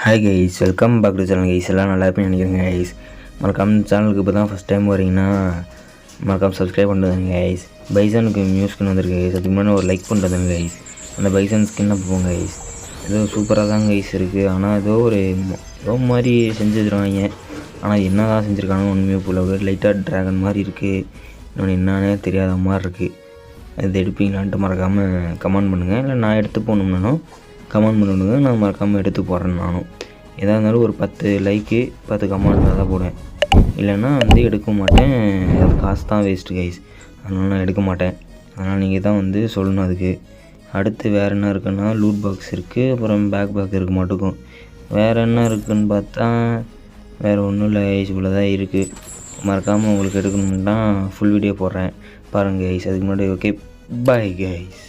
Hi guys, welcome back to channel guys. எல்லாம் நல்லா இருப்பேன்னு நினைக்கிறேங்க கைஸ். மறக்காம சேனலுக்கு இப்போ தான் ஃபஸ்ட் டைம் வரீங்கன்னா மறக்காம சப்ஸ்கிரைப் பண்ணுறதுங்க கைஸ். பைசனுக்கு மியூஸ்க்குன்னு வந்திருக்கு கைஸ். அதுக்கு முன்னாடி ஒரு லைக் பண்ணுறதுங்க கைஸ். அந்த பைசன் ஸ்கின்னை போங்க கைஸ். ஏதோ சூப்பராக தான் கைஸ் இருக்குது. ஆனால் ஏதோ மாதிரி செஞ்சு வச்சுருவாங்க. ஆனால் என்ன தான் செஞ்சுருக்காங்க ஒன்றுமே போல. ஒரு லைட்டாக ட்ராகன் மாதிரி இருக்குது. இன்னொன்று என்னன்னே தெரியாத மாதிரி இருக்குது. அது எடுப்பீங்களான்ட்டு மறக்காமல் கமெண்ட் பண்ணுங்கள். இல்லை நான் எடுத்து போகணும்னாலும் கமெண்ட் பண்ணுங்க. நான் மறக்காமல் எடுத்து போடுறேன். நானும் எதாக இருந்தாலும் ஒரு 10 லைக்கு 10 கமெண்ட் தான் போடுவேன். இல்லைன்னா எடுக்க மாட்டேன். காசு தான் வேஸ்ட்டு கைஸ். அதனால் நான் எடுக்க மாட்டேன். அதனால் நீங்கள் தான் சொல்லணும். அதுக்கு அடுத்து வேறு என்ன இருக்குன்னா லூட் பாக்ஸ் இருக்குது, அப்புறம் பேக் இருக்க மாட்டுக்கும். வேறு என்ன இருக்குதுன்னு பார்த்தா வேறு ஒன்றும் இல்லை கைஸ். இவ்வளோ தான் இருக்குது. மறக்காமல் உங்களுக்கு எடுக்கணும்னா ஃபுல் வீடியோ போடுறேன் பாருங்கள் கைஸ். அதுக்கு முன்னாடி ஓகே, பாய் கைஸ்.